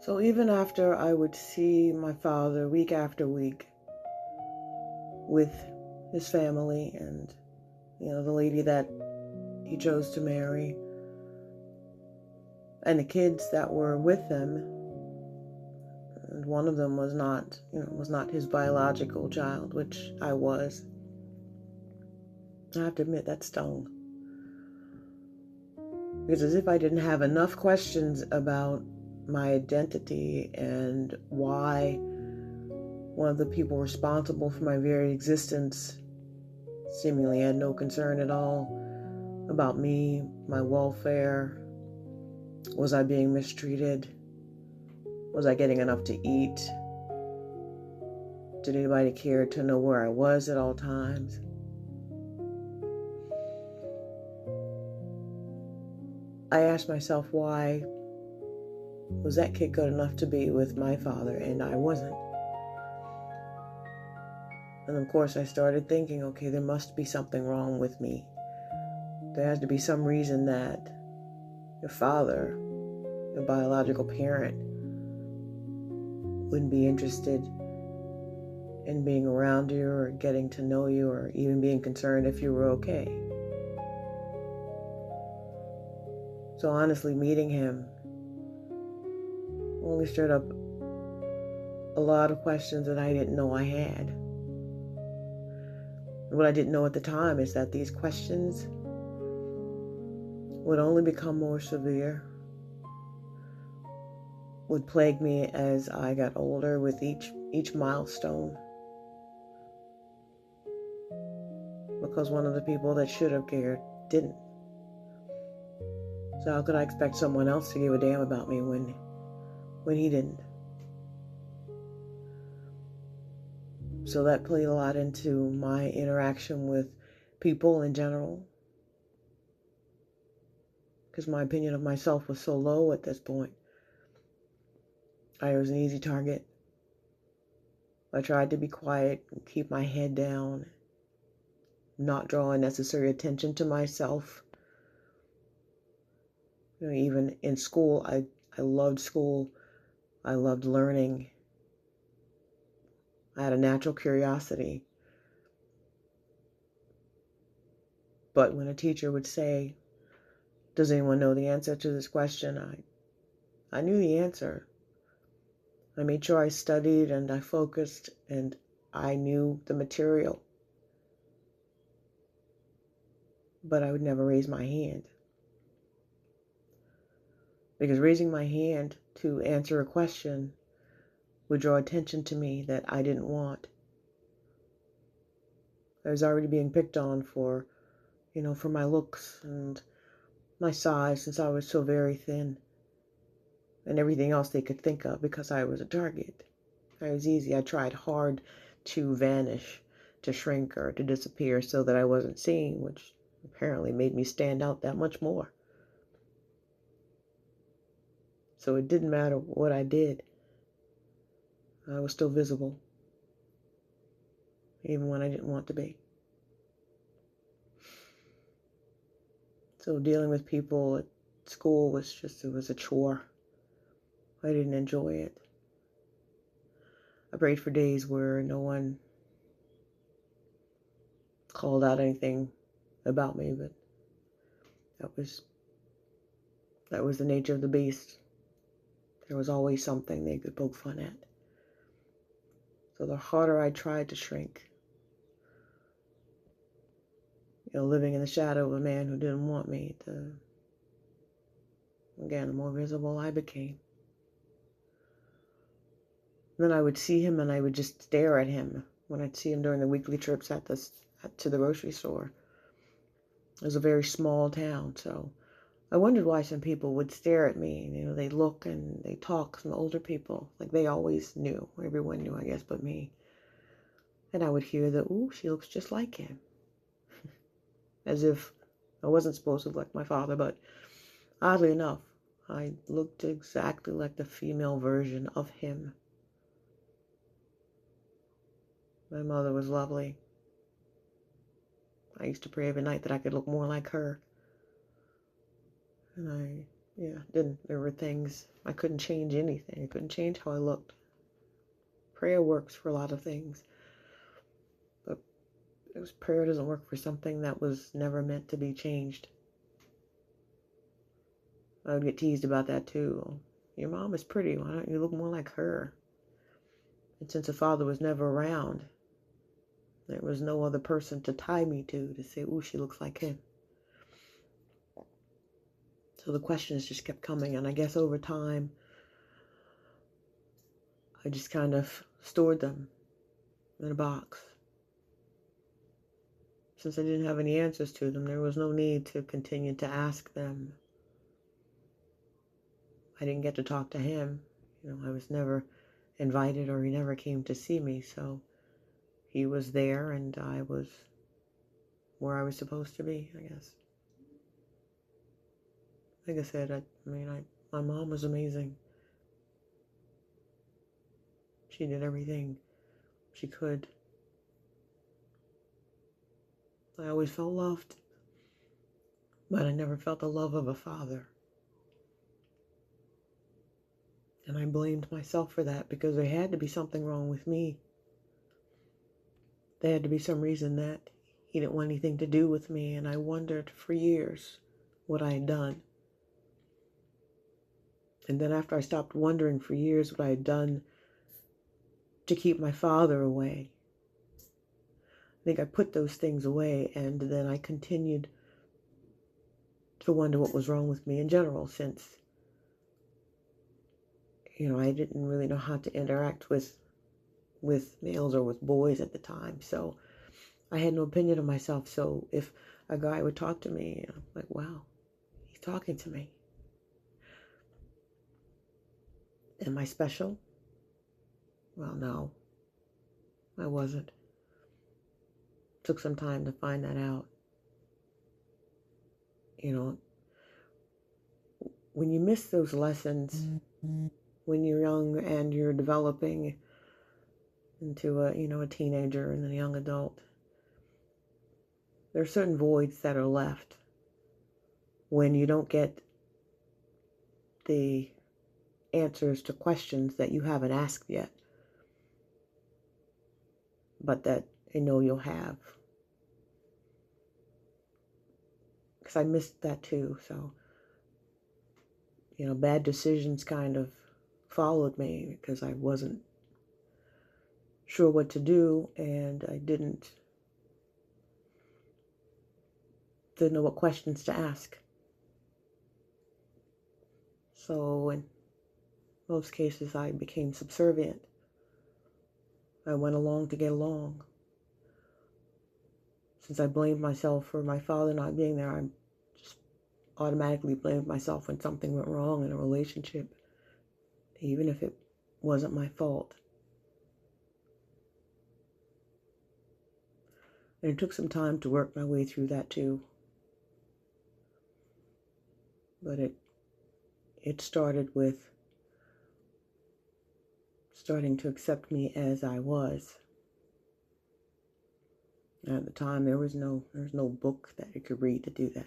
So even after I would see my father week after week with his family and, the lady that he chose to marry and the kids that were with him, and one of them was not his biological child, which I was. I have to admit that stung. Because as if I didn't have enough questions about my identity and why one of the people responsible for my very existence seemingly had no concern at all about me, my welfare. Was I being mistreated? Was I getting enough to eat? Did anybody care to know where I was at all times? I asked myself, why was that kid good enough to be with my father and I wasn't? And of course I started thinking, okay, there must be something wrong with me. There has to be some reason that your father, your biological parent, wouldn't be interested in being around you or getting to know you or even being concerned if you were okay. So honestly, meeting him only stirred up a lot of questions that I didn't know I had. What I didn't know at the time is that these questions would only become more severe, would plague me as I got older with each milestone. Because one of the people that should have cared didn't. So how could I expect someone else to give a damn about me when he didn't? So that played a lot into my interaction with people in general. Because my opinion of myself was so low at this point. I was an easy target. I tried to be quiet and keep my head down, not draw unnecessary attention to myself. Even in school, I loved school. I loved learning. I had a natural curiosity. But when a teacher would say, does anyone know the answer to this question? I knew the answer. I made sure I studied and I focused and I knew the material. But I would never raise my hand. Because raising my hand to answer a question would draw attention to me that I didn't want. I was already being picked on for my looks and my size since I was so very thin. And everything else they could think of because I was a target. I was easy. I tried hard to vanish, to shrink, or to disappear so that I wasn't seen, which apparently made me stand out that much more. So it didn't matter what I did. I was still visible, even when I didn't want to be. So dealing with people at school it was a chore. I didn't enjoy it. I prayed for days where no one called out anything about me, but that was the nature of the beast. There was always something they could poke fun at. So the harder I tried to shrink, living in the shadow of a man who didn't want me, the more visible I became. Then I would see him and I would just stare at him when I'd see him during the weekly trips to the grocery store. It was a very small town, so I wondered why some people would stare at me. They look and they talk, some older people, like they always knew. Everyone knew, I guess, but me. And I would hear ooh, she looks just like him. As if I wasn't supposed to look like my father, but oddly enough, I looked exactly like the female version of him. My mother was lovely. I used to pray every night that I could look more like her. And There were things, I couldn't change anything. I couldn't change how I looked. Prayer works for a lot of things, but prayer doesn't work for something that was never meant to be changed. I would get teased about that too. Your mom is pretty, why don't you look more like her? And since the father was never around, there was no other person to tie me to say, ooh, she looks like him. So the questions just kept coming, and I guess over time, I just kind of stored them in a box. Since I didn't have any answers to them, there was no need to continue to ask them. I didn't get to talk to him. I was never invited, or he never came to see me, so he was there and I was where I was supposed to be, I guess. Like I said, my mom was amazing. She did everything she could. I always felt loved, but I never felt the love of a father. And I blamed myself for that because there had to be something wrong with me. There had to be some reason that he didn't want anything to do with me, and I wondered for years what I had done. And then after I stopped wondering for years what I had done to keep my father away, I think I put those things away, and then I continued to wonder what was wrong with me in general, since, I didn't really know how to interact with males or with boys at the time. So I had no opinion of myself. So if a guy would talk to me, I'm like, wow, he's talking to me. Am I special? Well, no, I wasn't. Took some time to find that out. When you miss those lessons, when you're young and you're developing into a teenager and then a young adult, there are certain voids that are left when you don't get the answers to questions that you haven't asked yet, but that you'll have. Because I missed that too. So, bad decisions kind of followed me because I wasn't sure what to do, and I didn't know what questions to ask. So in most cases, I became subservient. I went along to get along. Since I blamed myself for my father not being there, I just automatically blamed myself when something went wrong in a relationship, even if it wasn't my fault. And it took some time to work my way through that too. But it started with starting to accept me as I was. And at the time, there was no book that you could read to do that.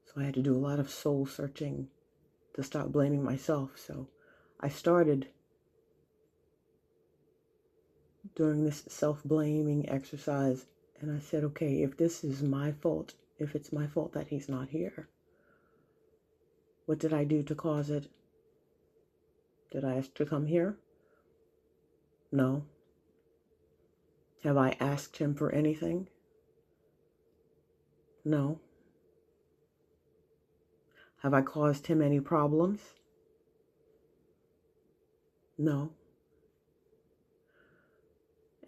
So I had to do a lot of soul searching to stop blaming myself. So I started doing this self-blaming exercise, and I said, okay, if this is my fault, if it's my fault that he's not here, what did I do to cause it? Did I ask to come here? No. Have I asked him for anything? No. Have I caused him any problems? No.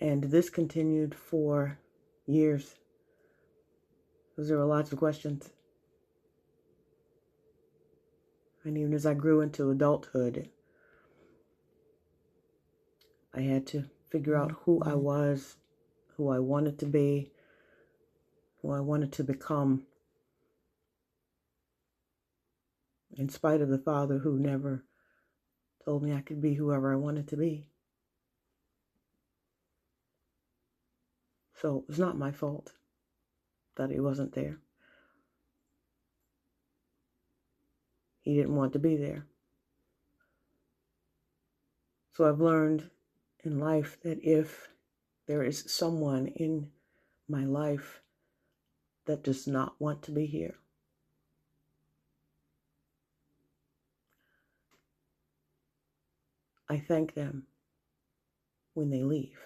And this continued for years, because there were lots of questions. And even as I grew into adulthood, I had to figure out who I was, who I wanted to be, who I wanted to become, in spite of the father who never told me I could be whoever I wanted to be. So it was not my fault that he wasn't there. He didn't want to be there. So I've learned in life that if there is someone in my life that does not want to be here, I thank them when they leave.